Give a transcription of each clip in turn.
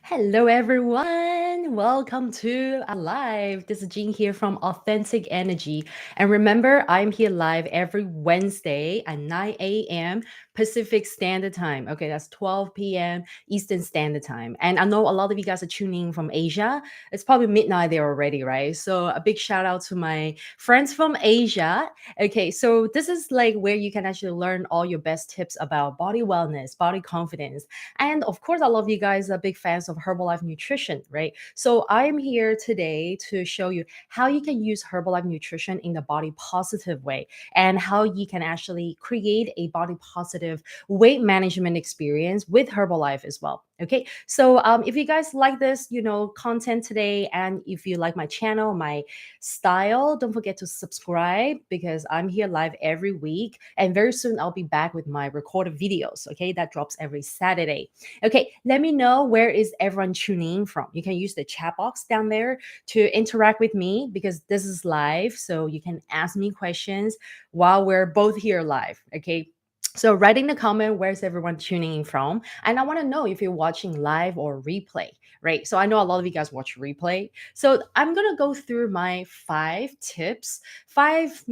Hello, everyone. Welcome to Alive. This is Jean here from Authentic Energy. And remember, I'm here live every Wednesday at 9 a.m. Pacific Standard Time. Okay, that's 12 p.m. Eastern Standard Time. And I know a lot of you guys are tuning in from Asia. It's probably midnight there already, right? So a big shout out to my friends from Asia. Okay, so this is like where you can actually learn all your best tips about body wellness, body confidence, and of course, a lot of you guys are big fans of Herbalife nutrition, right? So I am here today to show you how you can use Herbalife nutrition in the body positive way and how you can actually create a body positive weight management experience with Herbalife as well. Okay, so if you guys like this, content today, and if you like my channel, my style, don't forget to subscribe because I'm here live every week, and very soon I'll be back with my recorded videos. Okay, that drops every Saturday. Okay, let me know where is everyone tuning in from. You can use the chat box down there to interact with me because this is live, so you can ask me questions while we're both here live. Okay. So write in the comment where's everyone tuning in from. And I want to know if you're watching live or replay, right? So I know a lot of you guys watch replay. So I'm gonna go through my 5 tips, five,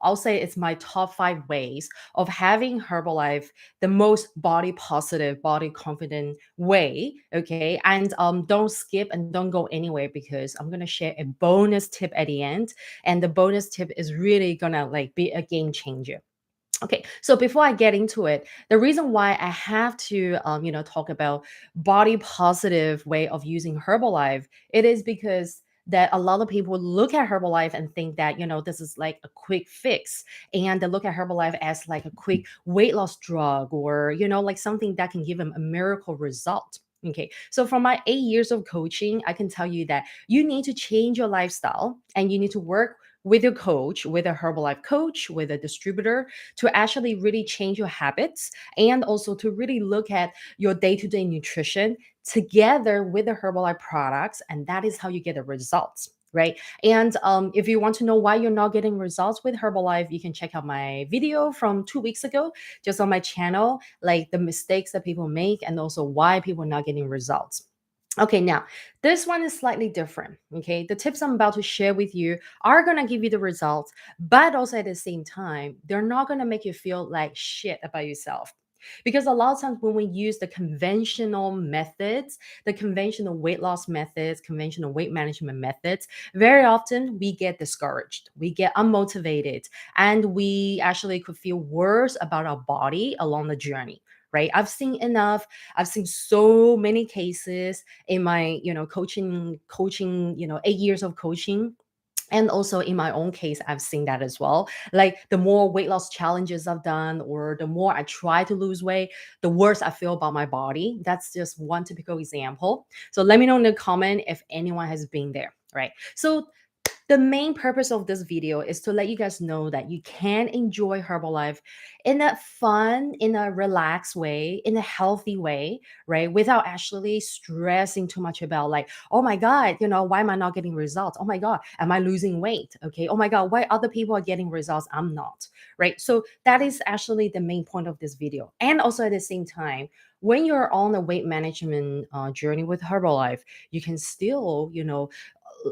I'll say it's my top 5 ways of having Herbalife the most body positive, body confident way. Okay. And don't skip and don't go anywhere because I'm gonna share a bonus tip at the end. And the bonus tip is really gonna like be a game changer. Okay, so before I get into it, the reason why I have to, talk about body positive way of using Herbalife, it is because that a lot of people look at Herbalife and think that this is like a quick fix, and they look at Herbalife as like a quick weight loss drug, or like something that can give them a miracle result. Okay, so from my 8 years of coaching, I can tell you that you need to change your lifestyle and you need to work with your coach, with a Herbalife coach, with a distributor to actually really change your habits and also to really look at your day-to-day nutrition together with the Herbalife products. And that is how you get the results. Right. And if you want to know why you're not getting results with Herbalife, you can check out my video from 2 weeks ago, just on my channel, like the mistakes that people make and also why people are not getting results. Okay, now this one is slightly different. Okay, the tips I'm about to share with you are going to give you the results, but also at the same time, they're not going to make you feel like shit about yourself. Because a lot of times when we use the conventional methods, the conventional weight loss methods, conventional weight management methods, very often we get discouraged, we get unmotivated, and we actually could feel worse about our body along the journey. Right. I've seen enough. I've seen so many cases in my, coaching, 8 years of coaching. And also in my own case, I've seen that as well. Like the more weight loss challenges I've done, or the more I try to lose weight, the worse I feel about my body. That's just one typical example. So let me know in the comment if anyone has been there. Right. So the main purpose of this video is to let you guys know that you can enjoy Herbalife in a fun, in a relaxed way, in a healthy way, right? Without actually stressing too much about like, oh my God, why am I not getting results? Oh my God, am I losing weight? Okay. Oh my God, why other people are getting results? I'm not, right? So that is actually the main point of this video. And also at the same time, when you're on a weight management journey with Herbalife, you can still,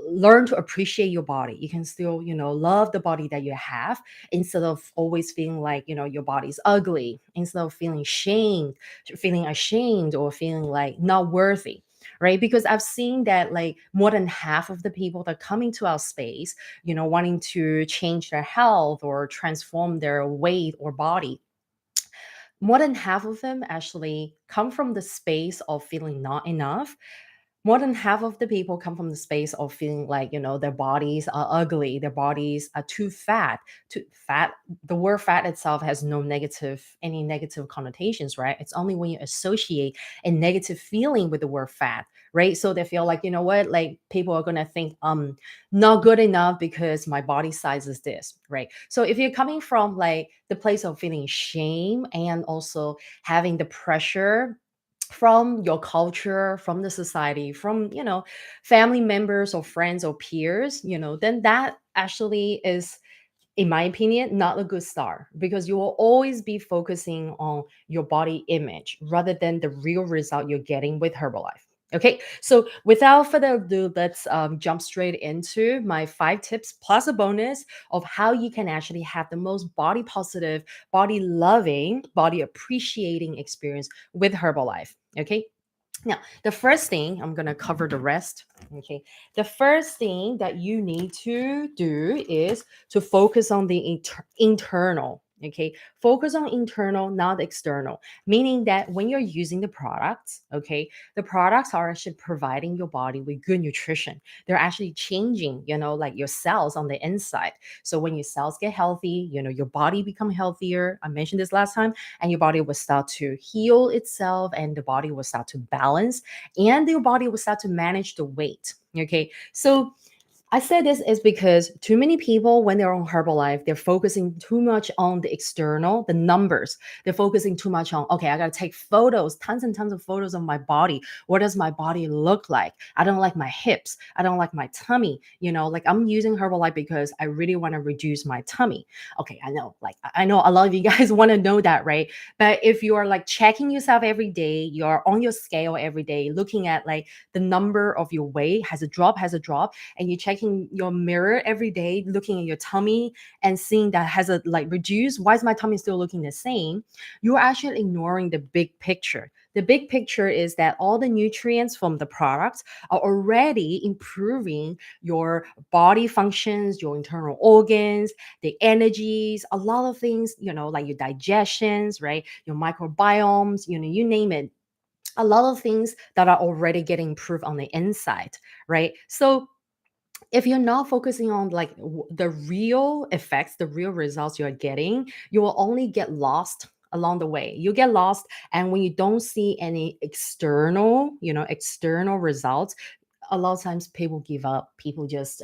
learn to appreciate your body. You can still, love the body that you have instead of always feeling like, your body's ugly, instead of feeling ashamed or feeling like not worthy. Right. Because I've seen that like more than half of the people that come into our space, wanting to change their health or transform their weight or body, more than half of them actually come from the space of feeling not enough. More than half of the people come from the space of feeling like their bodies are ugly, their bodies are too fat. The word fat itself has no negative any negative connotations, right? It's only when you associate a negative feeling with the word fat, right? So they feel like, what, like people are gonna think not good enough because my body size is this, right? So if you're coming from like the place of feeling shame and also having the pressure from your culture, from the society, from, family members or friends or peers, then that actually is in my opinion, not a good start because you will always be focusing on your body image rather than the real result you're getting with Herbalife. Okay, so without further ado, let's jump straight into my 5 tips plus a bonus of how you can actually have the most body positive, body loving, body appreciating experience with Herbalife. Okay, now, the first thing, I'm going to cover the rest. Okay. The first thing that you need to do is to focus on the internal. Okay. Focus on internal, not external, meaning that when you're using the products, okay, the products are actually providing your body with good nutrition. They're actually changing, like your cells on the inside. So when your cells get healthy, your body become healthier. I mentioned this last time, and your body will start to heal itself, and the body will start to balance, and your body will start to manage the weight. Okay, so I said this is because too many people, when they're on Herbalife, they're focusing too much on the external, the numbers. They're focusing too much on, okay, I got to take photos, tons and tons of photos of my body. What does my body look like? I don't like my hips. I don't like my tummy. Like I'm using Herbalife because I really want to reduce my tummy. Okay, I know, like, I know a lot of you guys want to know that, right? But if you are like checking yourself every day, you're on your scale every day, looking at like the number of your weight has a drop, and you're checking your mirror every day, looking at your tummy and seeing that has a like reduced, why is my tummy still looking the same? You're actually ignoring the big picture. The big picture is that all the nutrients from the products are already improving your body functions, your internal organs, the energies, a lot of things, like your digestions, right? Your microbiomes, you name it, a lot of things that are already getting improved on the inside, right? So if you're not focusing on like the real effects, the real results you're getting, you will only get lost along the way. You get lost, and when you don't see any external results, a lot of times people give up, people just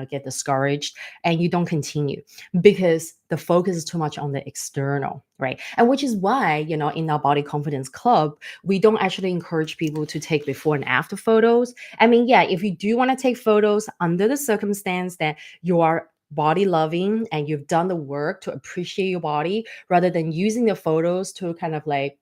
get discouraged, and you don't continue because the focus is too much on the external, right? And which is why, in our body confidence club, we don't actually encourage people to take before and after photos. I mean, yeah, if you do want to take photos under the circumstance that you are body loving and you've done the work to appreciate your body, rather than using the photos to kind of like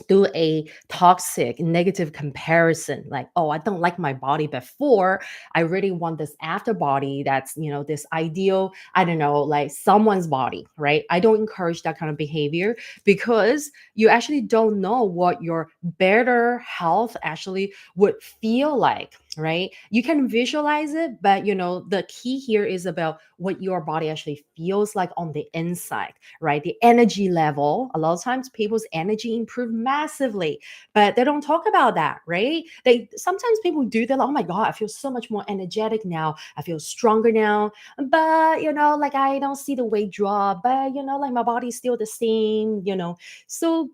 do a toxic negative comparison, like, oh, I don't like my body before, I really want this after body that's this ideal, I don't know, like someone's body, right? I don't encourage that kind of behavior because you actually don't know what your better health actually would feel like, right? You can visualize it, but the key here is about what your body actually feels like on the inside, right? The energy level. A lot of times people's energy improve massively, but they don't talk about that, right? They sometimes people do that. Like, oh my God, I feel so much more energetic now. I feel stronger now. But like I don't see the weight drop, but like my body's still the same. So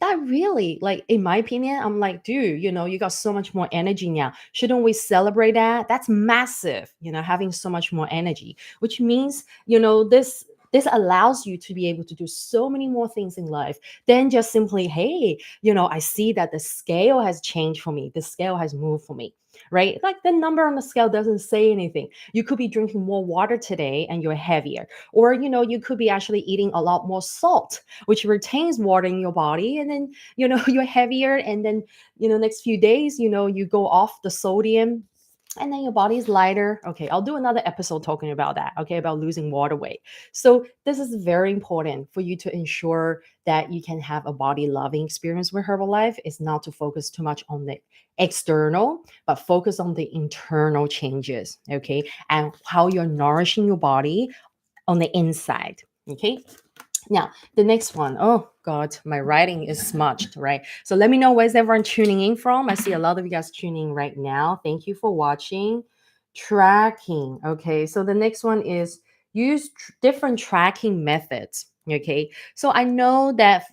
that really, like, in my opinion, I'm like, dude, you got so much more energy now. Shouldn't we celebrate that? That's massive, having so much more energy, which means, this allows you to be able to do so many more things in life than just simply, hey, I see that the scale has changed for me. The scale has moved for me, right? Like the number on the scale doesn't say anything. You could be drinking more water today and you're heavier. Or, you could be actually eating a lot more salt, which retains water in your body. And then, you're heavier. And then, next few days, you go off the sodium and then your body is lighter. Okay, I'll do another episode talking about that, okay, about losing water weight. So this is very important for you to ensure that you can have a body loving experience with Herbalife. Is not to focus too much on the external, but focus on the internal changes, okay, and how you're nourishing your body on the inside, okay. Now, the next one, oh God, my writing is smudged, right? So let me know where's everyone tuning in from. I see a lot of you guys tuning in right now. Thank you for watching. Tracking. Okay, so the next one is use different tracking methods. Okay, so I know that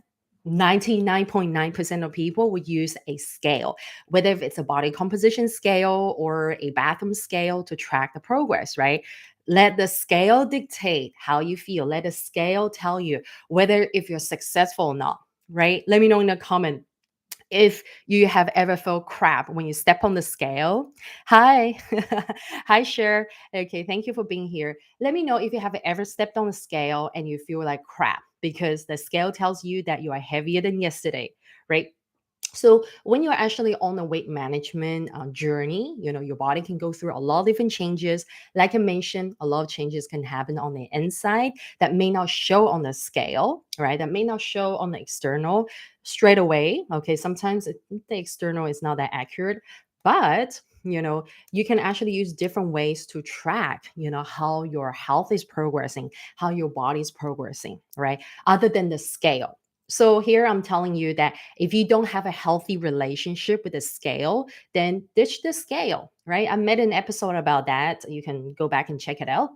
99.9% of people would use a scale, whether if it's a body composition scale or a bathroom scale to track the progress, right? Let the scale dictate how you feel. Let the scale tell you whether if you're successful or not, right? Let me know in the comment If you have ever felt crap when you step on the scale, hi, hi, Cher. Okay, thank you for being here. Let me know if you have ever stepped on a scale and you feel like crap because the scale tells you that you are heavier than yesterday, right? So when you're actually on a weight management journey, your body can go through a lot of different changes. Like I mentioned, a lot of changes can happen on the inside that may not show on the scale, right? That may not show on the external straight away. Okay, sometimes the external is not that accurate, but you can actually use different ways to track how your health is progressing, how your body is progressing, right? Other than the scale. So here I'm telling you that if you don't have a healthy relationship with the scale, then ditch the scale, right? I made an episode about that. You can go back and check it out.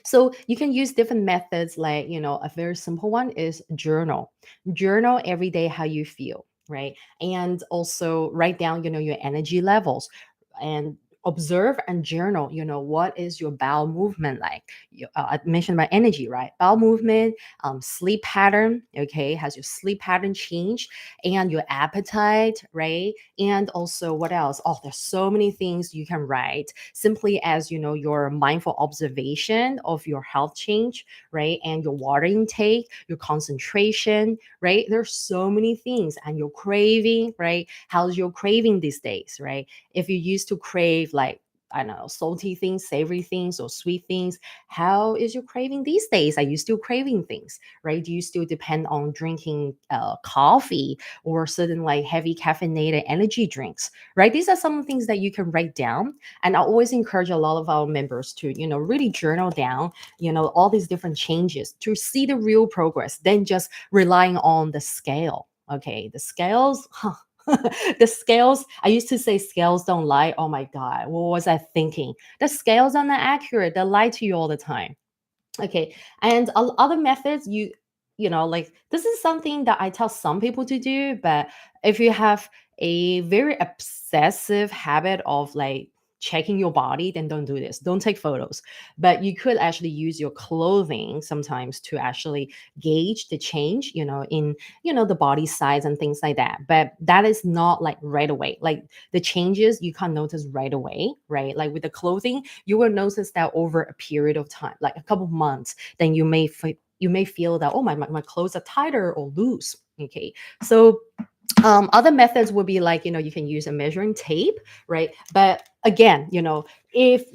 So you can use different methods, like, a very simple one is journal. Journal every day how you feel, right? And also write down, your energy levels and observe and journal, what is your bowel movement like? I mentioned my energy, right? Bowel movement, sleep pattern, okay? Has your sleep pattern changed? And your appetite, right? And also what else? Oh, there's so many things you can write simply as your mindful observation of your health change, right? And your water intake, your concentration, right? There's so many things. And your craving, right? How's your craving these days, right? If you used to crave, like, I don't know, salty things, savory things, or sweet things, how is your craving these days? Are you still craving things, right? Do you still depend on drinking coffee or certain like heavy caffeinated energy drinks, right? These are some things that you can write down. And I always encourage a lot of our members to, really journal down, all these different changes to see the real progress, than just relying on the scale. Okay, the scales, huh. The scales, I used to say scales don't lie. Oh my God, what was I thinking? The scales are not accurate. They lie to you all the time. Okay. And other methods, like this is something that I tell some people to do, but if you have a very obsessive habit of like checking your body, then don't do this. Don't take photos. But you could actually use your clothing sometimes to actually gauge the change, in the body size and things like that. But that is not like right away. Like the changes you can't notice right away, right? Like with the clothing, you will notice that over a period of time, like a couple of months, then you may feel that, oh, my clothes are tighter or loose. Okay. So other methods would be like, you can use a measuring tape, right? But again, if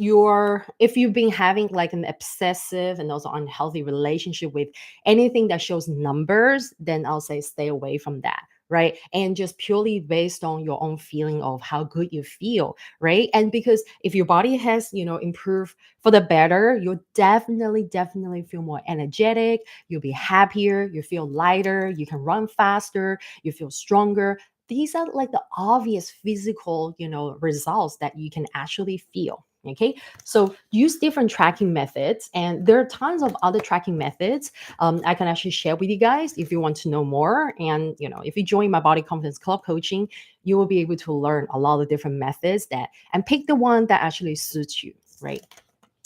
you've been having like an obsessive and also unhealthy relationship with anything that shows numbers, then I'll say stay away from that, right? And just purely based on your own feeling of how good you feel, right? And because if your body has, improved for the better, you'll definitely feel more energetic, you'll be happier, you feel lighter, you can run faster, you feel stronger. These are like the obvious physical, results that you can actually feel. Okay, so use different tracking methods, and there are tons of other tracking methods. I can actually share with you guys if you want to know more. And if you join my Body Confidence Club coaching, you will be able to learn a lot of different methods that and pick the one that actually suits you, right?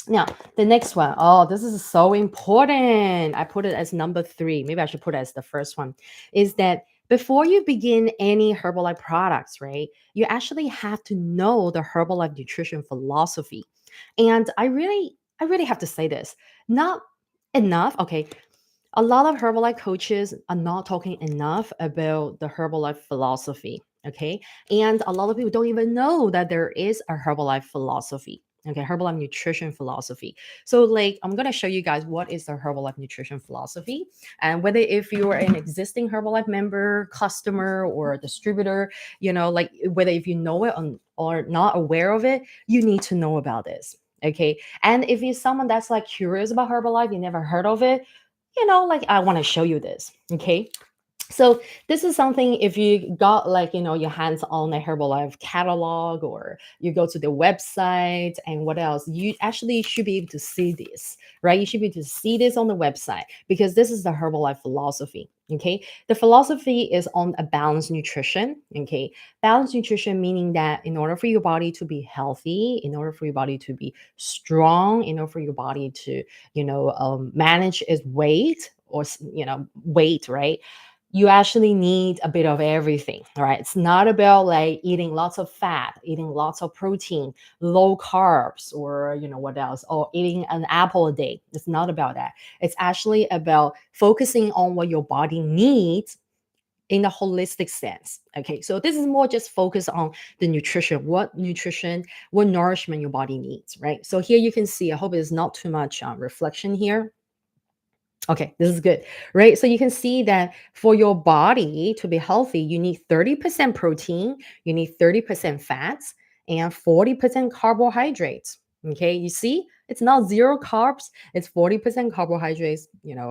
Now, the next one, oh, this is so important. I put it as number three. Maybe I should put it as the first one. Is that before you begin any Herbalife products, right? You actually have to know the Herbalife nutrition philosophy. And I really have to say this. Not enough. Okay, a lot of Herbalife coaches are not talking enough about the Herbalife philosophy. Okay. And a lot of people don't even know that there is a Herbalife philosophy. Okay. Herbalife nutrition philosophy. So, like, I'm going to show you guys what is the Herbalife nutrition philosophy. And whether if you're an existing Herbalife member, customer, or distributor, like whether if you know it or not aware of it, you need to know about this. Okay. And if you're someone that's like curious about Herbalife, you never heard of it, like I want to show you this. Okay. So this is something if you got like, your hands on a Herbalife catalog or you go to the website and what else, you actually should be able to see this, right? You should be able to see this on the website because this is the Herbalife philosophy. Okay. The philosophy is on a balanced nutrition. Okay. Balanced nutrition meaning that in order for your body to be healthy, in order for your body to be strong, in order for your body to, manage its weight or, weight, right? You actually need a bit of everything, right? It's not about like eating lots of fat, eating lots of protein, low carbs, or what else, or eating an apple a day. It's not about that. It's actually about focusing on what your body needs in a holistic sense. Okay, so this is more just focus on the nutrition, what nourishment your body needs, right? So here you can see, I hope it's not too much reflection here. Okay, this is good, right? So you can see that for your body to be healthy, you need 30% protein, you need 30% fats, and 40% carbohydrates. Okay, you see, it's not zero carbs, it's 40% carbohydrates,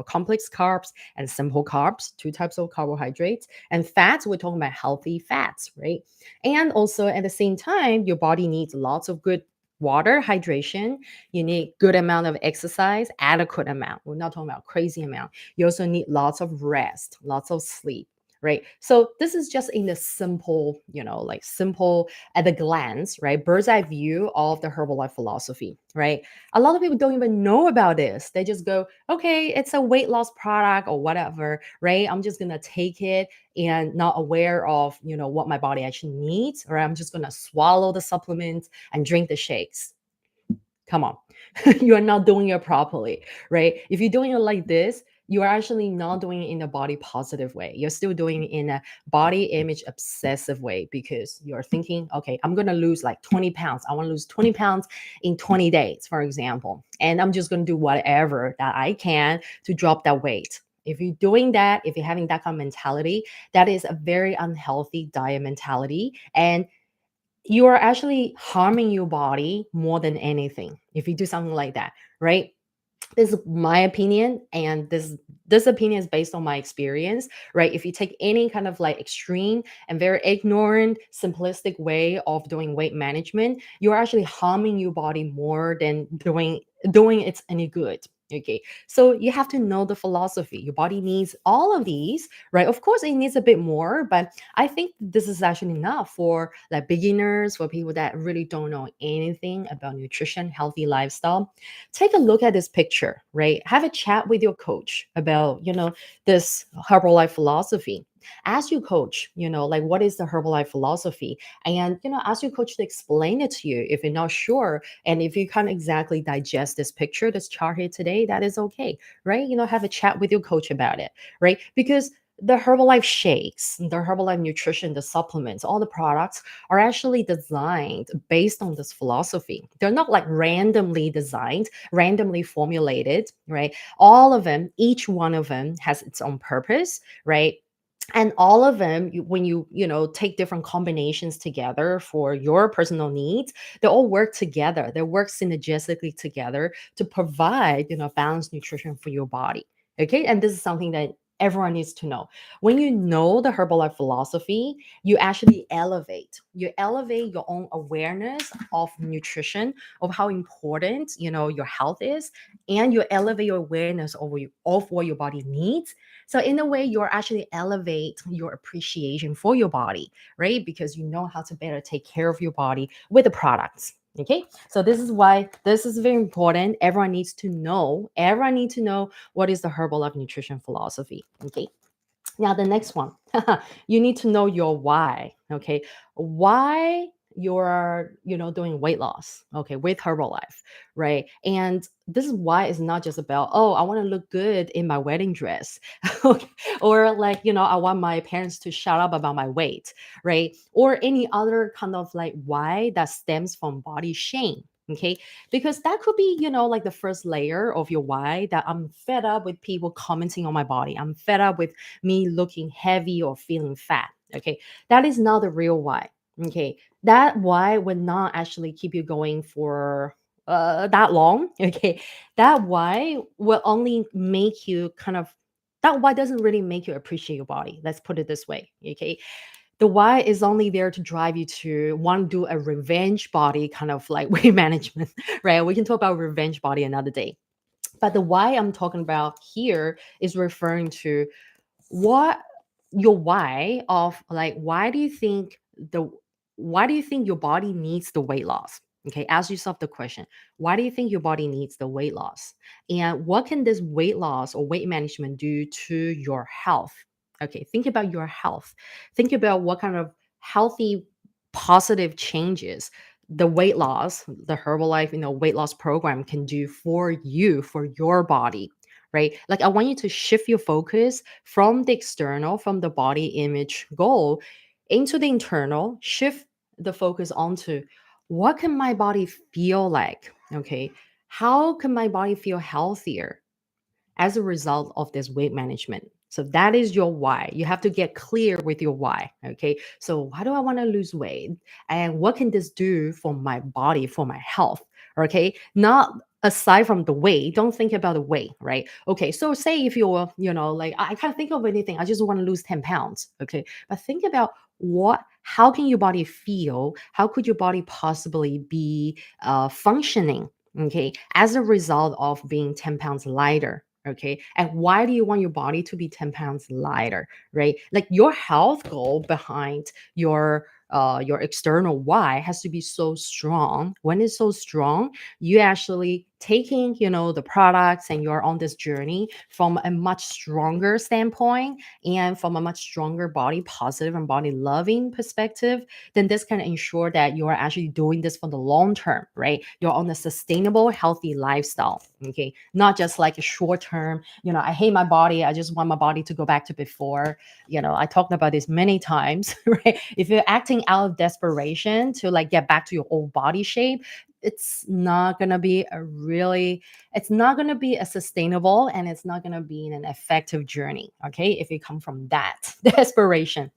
complex carbs and simple carbs, two types of carbohydrates. And fats, we're talking about healthy fats, right? And also at the same time, your body needs lots of good water, hydration. You need good amount of exercise, adequate amount. We're not talking about crazy amount. You also need lots of rest, lots of sleep, right? So this is just in the simple, like simple at a glance, right? Bird's eye view of the Herbalife philosophy, right? A lot of people don't even know about this. They just go, okay, it's a weight loss product or whatever, right? I'm just gonna take it and not aware of, what my body actually needs, or I'm just gonna swallow the supplements and drink the shakes. Come on. You are not doing it properly, right? If you're doing it like this, you are actually not doing it in a body positive way. You're still doing it in a body image obsessive way because you're thinking, okay, I'm going to lose like 20 pounds. I want to lose 20 pounds in 20 days, for example. And I'm just going to do whatever that I can to drop that weight. If you're doing that, if you're having that kind of mentality, that is a very unhealthy diet mentality. And you are actually harming your body more than anything if you do something like that, right? This is my opinion, and this opinion is based on my experience, right? If you take any kind of like extreme and very ignorant simplistic way of doing weight management, you're actually harming your body more than doing it's any good. Okay, so you have to know the philosophy. Your body needs all of these, right? Of course it needs a bit more, but I think this is actually enough for like beginners, for people that really don't know anything about nutrition, healthy lifestyle. Take a look at this picture, right? Have a chat with your coach about, this Herbalife philosophy. Ask your coach, like what is the Herbalife philosophy? And, ask your coach to explain it to you if you're not sure. And if you can't exactly digest this picture, this chart here today, that is okay, right? Have a chat with your coach about it, right? Because the Herbalife shakes, the Herbalife nutrition, the supplements, all the products are actually designed based on this philosophy. They're not like randomly designed, randomly formulated, right? All of them, each one of them has its own purpose, right? And all of them, when you take different combinations together for your personal needs, they all work together. They work synergistically together to provide balanced nutrition for your body. Okay, and this is something that everyone needs to know. When you know the Herbalife philosophy, you elevate your own awareness of nutrition, of how important your health is, and you elevate your awareness of what your body needs. So in a way, you're actually elevate your appreciation for your body, right? Because you know how to better take care of your body with the products. Okay, so this is why this is very important. Everyone needs to know. Everyone needs to know what is the Herbalife nutrition philosophy. Okay, now the next one, you need to know your why. Okay, why you're doing weight loss. Okay, with Herbalife, right? And this is why it's not just about, oh, I want to look good in my wedding dress, okay, or like I want my parents to shut up about my weight, right? Or any other kind of like why that stems from body shame. Okay, because that could be like the first layer of your why, that I'm fed up with people commenting on my body, I'm fed up with me looking heavy or feeling fat. Okay, that is not the real why. Okay, that why would not actually keep you going for that long. Okay, that why will only make you kind of, that why doesn't really make you appreciate your body. Let's put it this way. Okay, the why is only there to drive you to want to do a revenge body kind of like weight management, right? We can talk about revenge body another day. But the why I'm talking about here is referring to what your why of like, why do you think your body needs the weight loss? Okay, ask yourself the question, why do you think your body needs the weight loss? And what can this weight loss or weight management do to your health? Okay, think about your health. Think about what kind of healthy, positive changes the weight loss, the Herbalife, weight loss program can do for you, for your body, right? Like I want you to shift your focus from the external, from the body image goal into the internal, shift the focus onto what can my body feel like? Okay. How can my body feel healthier as a result of this weight management? So that is your why. You have to get clear with your why. Okay. So why do I want to lose weight? And what can this do for my body, for my health? Okay. Not aside from the weight, don't think about the weight, right? Okay. So say if you're, like I can't think of anything. I just want to lose 10 pounds. Okay. But think about how can your body feel? How could your body possibly be functioning? Okay. As a result of being 10 pounds lighter. Okay. And why do you want your body to be 10 pounds lighter? Right. Like your health goal behind your external why has to be so strong. When it's so strong, you actually taking, the products and you're on this journey from a much stronger standpoint and from a much stronger body positive and body loving perspective, then this can ensure that you're actually doing this for the long term, right? You're on a sustainable, healthy lifestyle. Okay. Not just like a short term, I hate my body. I just want my body to go back to before. I talked about this many times, right? If you're acting out of desperation to like get back to your old body shape, it's not going to be a sustainable and it's not going to be an effective journey. Okay. If you come from that desperation.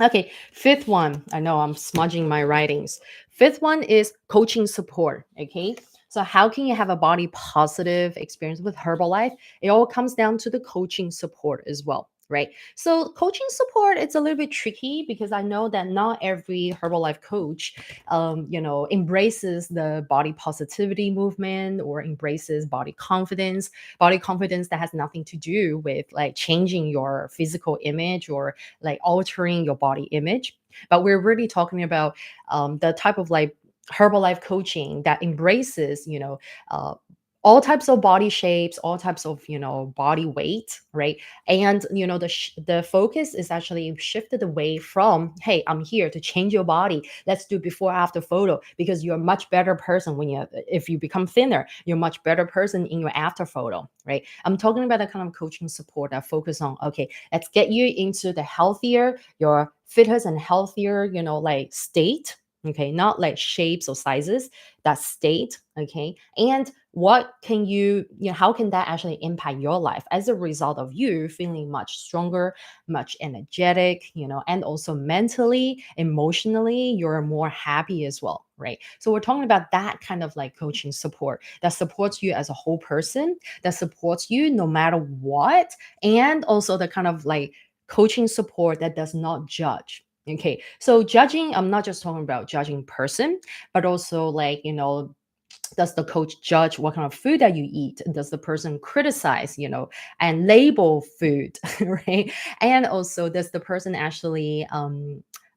Okay, fifth one. I know I'm smudging my writings. Fifth one is coaching support. Okay, so how can you have a body positive experience with Herbalife? It all comes down to the coaching support as well, right? So coaching support, it's a little bit tricky because I know that not every Herbalife coach, embraces the body positivity movement or embraces body confidence that has nothing to do with like changing your physical image or like altering your body image. But we're really talking about the type of like Herbalife coaching that embraces, uh, all types of body shapes, all types of body weight, right? And the focus is actually shifted away from, hey, I'm here to change your body. Let's do before after photo because you're a much better person if you become thinner. You're a much better person in your after photo, right? I'm talking about the kind of coaching support that focus on, okay, let's get you into the healthier, your fitter and healthier, like state. Okay, not like shapes or sizes, that state. Okay. And what can how can that actually impact your life as a result of you feeling much stronger, much energetic, and also mentally, emotionally, you're more happy as well, right? So we're talking about that kind of like coaching support that supports you as a whole person, that supports you no matter what, and also the kind of like coaching support that does not judge. Okay, so judging, I'm not just talking about judging person, but also like, does the coach judge what kind of food that you eat? Does the person criticize, and label food, right? And also, does the person actually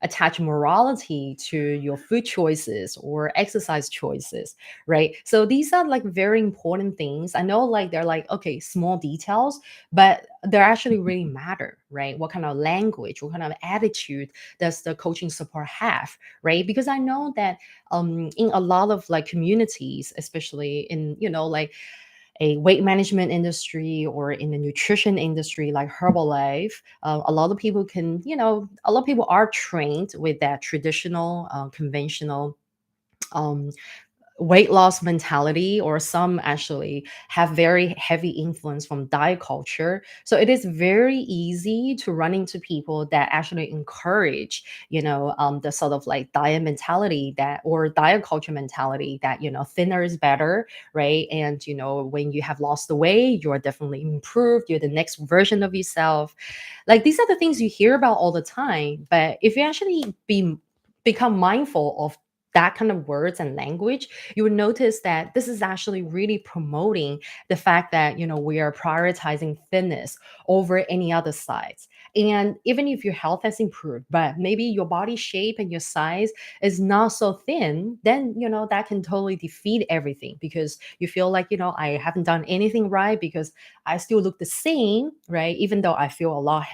attach morality to your food choices or exercise choices, right? So these are like very important things. I know like they're like, okay, small details, but they actually really matter, right? What kind of language, what kind of attitude does the coaching support have, right? Because I know that in a lot of like communities, especially in like a weight management industry or in the nutrition industry like Herbalife, a lot of people a lot of people are trained with that traditional, conventional um, weight loss mentality, or some actually have very heavy influence from diet culture. So it is very easy to run into people that actually encourage, the sort of like diet mentality that, or diet culture mentality that, thinner is better, right? And, when you have lost the weight, you're definitely improved. You're the next version of yourself. Like these are the things you hear about all the time. But if you actually become mindful of that kind of words and language, you would notice that this is actually really promoting the fact that we are prioritizing fitness over any other sides. And even if your health has improved, but maybe your body shape and your size is not so thin, then that can totally defeat everything because you feel like I haven't done anything right because I still look the same, right? Even though I feel a lot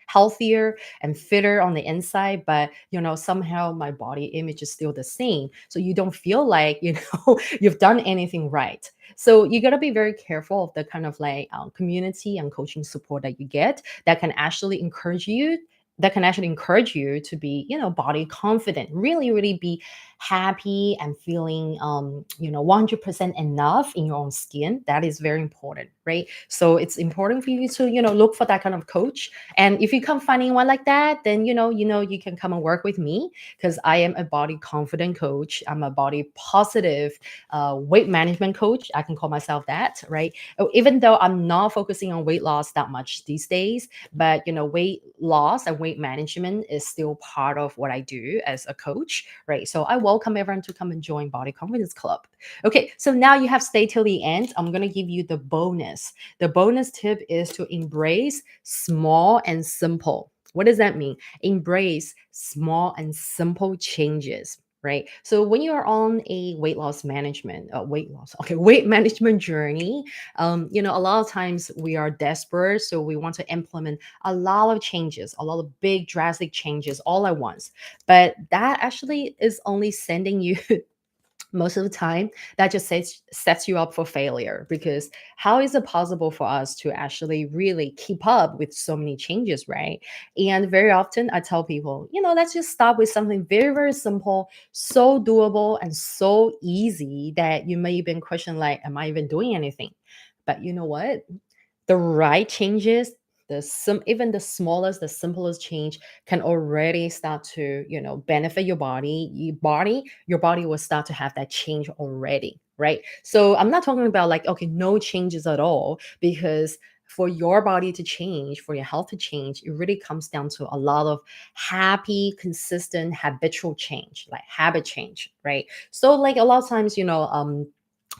healthier and fitter on the inside, but somehow my body image is still the same. So you don't feel like, you've done anything right. So you got to be very careful of the kind of like community and coaching support that you get that can actually encourage you to be body confident, really really be happy and feeling 100% enough in your own skin. That is very important, right? So it's important for you to look for that kind of coach. And if you come finding one like that, then you can come and work with me, because I am a body confident coach. I'm a body positive weight management coach. I can call myself that, right? Even though I'm not focusing on weight loss that much these days, but weight loss and weight management is still part of what I do as a coach, right? So I welcome everyone to come and join Body Confidence Club. Okay, so now you have stayed till the end. I'm gonna give you the bonus. The bonus tip is to embrace small and simple. What does that mean? Embrace small and simple changes, right? So when you are on a weight management journey, a lot of times we are desperate, so we want to implement a lot of changes, a lot of big drastic changes all at once. But that actually is only sending you most of the time, that just sets you up for failure, because how is it possible for us to actually really keep up with so many changes, right? And very often I tell people, let's just start with something very very simple, so doable and so easy that you may even question, like, am I even doing anything? But you know what, the right changes, even the smallest, the simplest change can already start to benefit your body. Your body will start to have that change already, right? So I'm not talking about like, okay, no changes at all, because for your body to change, for your health to change, it really comes down to a lot of happy, consistent, habitual change, like habit change, right? So like a lot of times,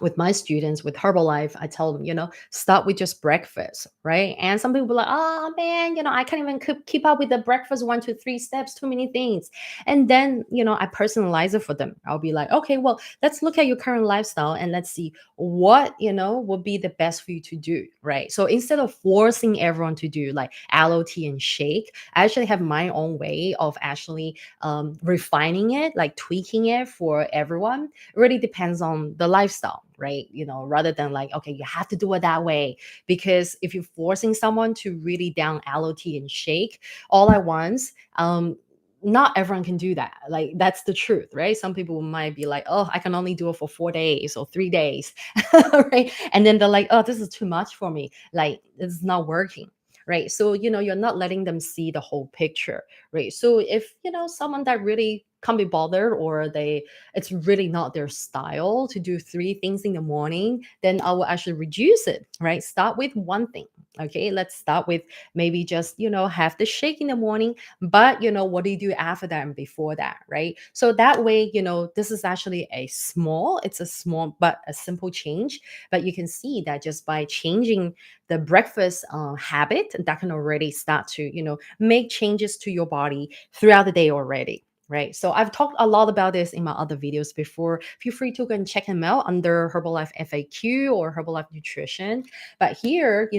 with my students with Herbalife, I tell them, start with just breakfast, right? And some people are like, oh man, I can't even keep up with the breakfast, 1, 2, 3 steps, too many things. And then, I personalize it for them. I'll be like, okay, well, let's look at your current lifestyle and let's see what, would be the best for you to do, right? So instead of forcing everyone to do like aloe tea and shake, I actually have my own way of actually refining it, like tweaking it for everyone. Really depends on the lifestyle, right? Rather than like, okay, you have to do it that way. Because if you're forcing someone to really down aloe tea and shake all at once, not everyone can do that. Like, that's the truth, right? Some people might be like, oh, I can only do it for 4 days or 3 days, right? And then they're like, oh, this is too much for me. Like, it's not working. Right. So, you're not letting them see the whole picture. Right. So if, someone that really can't be bothered, or it's really not their style to do three things in the morning, then I will actually reduce it, right? Start with one thing. Okay, let's start with maybe just, have the shake in the morning, but what do you do after that and before that, right? So that way, this is actually it's a small but a simple change. But you can see that just by changing the breakfast habit, that can already start to, make changes to your body throughout the day already. Right. So I've talked a lot about this in my other videos before. Feel free to go and check them out under Herbalife FAQ or Herbalife Nutrition. But here,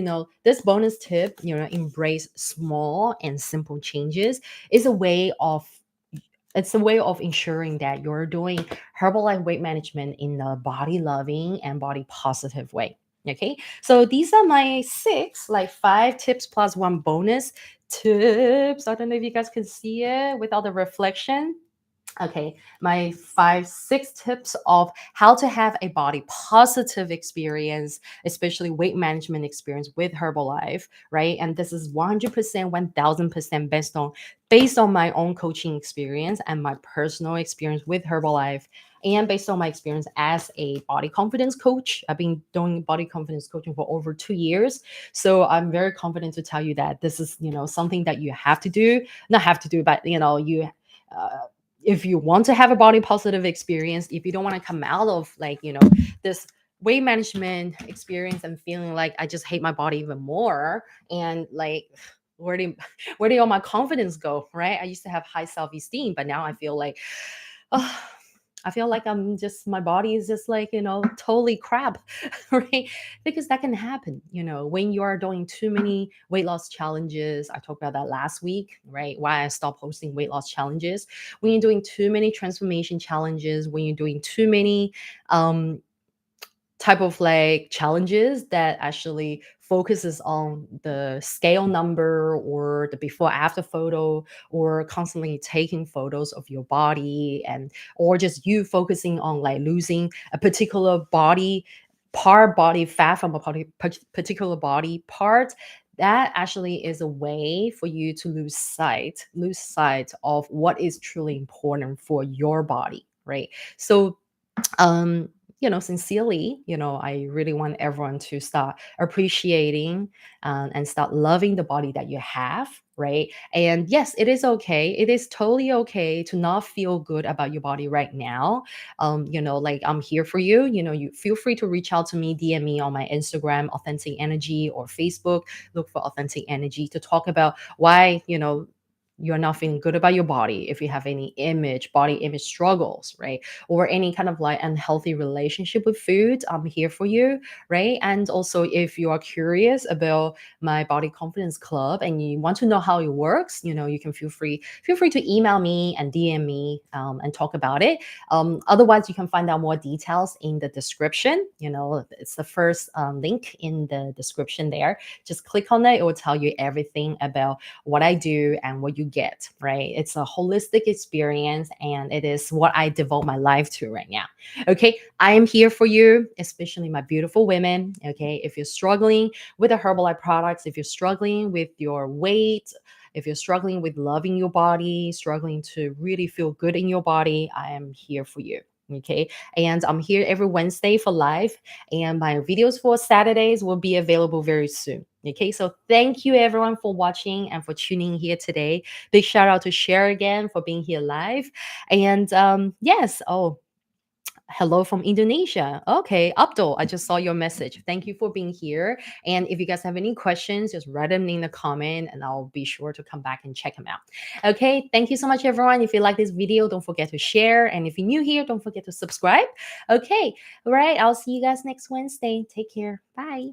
this bonus tip, embrace small and simple changes, is a way of it's a way of ensuring that you're doing Herbalife weight management in a body loving and body positive way. Okay, so these are my six, like 5 tips plus one bonus tips. I don't know if you guys can see it without the reflection. Okay, my 6 tips of how to have a body positive experience, especially weight management experience with Herbalife, right? And this is 100%, 1000% based on my own coaching experience and my personal experience with Herbalife, and based on my experience as a body confidence coach. I've been doing body confidence coaching for over 2 years. So I'm very confident to tell you that this is, something that you have to do, not have to do, but you uh, if you want to have a body positive experience, if you don't want to come out of like, this weight management experience and feeling like I just hate my body even more, and like, where did where did all my confidence go, right? I used to have high self-esteem, but now I feel like, oh, I feel like I'm just, my body is just like, totally crap, right? Because that can happen, when you are doing too many weight loss challenges. I talked about that last week, right? Why I stopped hosting weight loss challenges. When you're doing too many transformation challenges, when you're doing too many um, type of like challenges that actually focuses on the scale number or the before after photo, or constantly taking photos of your body, and or just you focusing on like losing a particular body fat from a particular body part. That actually is a way for you to lose sight of what is truly important for your body, right? So um sincerely, I really want everyone to start appreciating and start loving the body that you have, right? And yes, it is okay, it is totally okay to not feel good about your body right now. Like, I'm here for you. You feel free to reach out to me, DM me on my Instagram, Authentic Energy, or Facebook. Look for Authentic Energy to talk about why you're not feeling good about your body. If you have any body image struggles, right? Or any kind of like unhealthy relationship with food, I'm here for you, right? And also, if you are curious about my body confidence club and you want to know how it works, you can feel free to email me and DM me, and talk about it. Otherwise, you can find out more details in the description. It's the first link in the description there. Just click on it, it will tell you everything about what I do and what you get, right? It's a holistic experience, and it is what I devote my life to right now. Okay. I am here for you, especially my beautiful women. Okay. If you're struggling with the Herbalife products, if you're struggling with your weight, if you're struggling with loving your body, struggling to really feel good in your body, I am here for you. Okay. And I'm here every Wednesday for live, and my videos for Saturdays will be available very soon. Okay. So thank you everyone for watching and for tuning here today. Big shout out to Cher again for being here live. And yes, oh, hello from Indonesia. Okay, Abdul, I just saw your message. Thank you for being here. And if you guys have any questions, just write them in the comment and I'll be sure to come back and check them out. Okay, thank you so much, everyone. If you like this video, don't forget to share. And if you're new here, don't forget to subscribe. Okay, all right, I'll see you guys next Wednesday. Take care. Bye.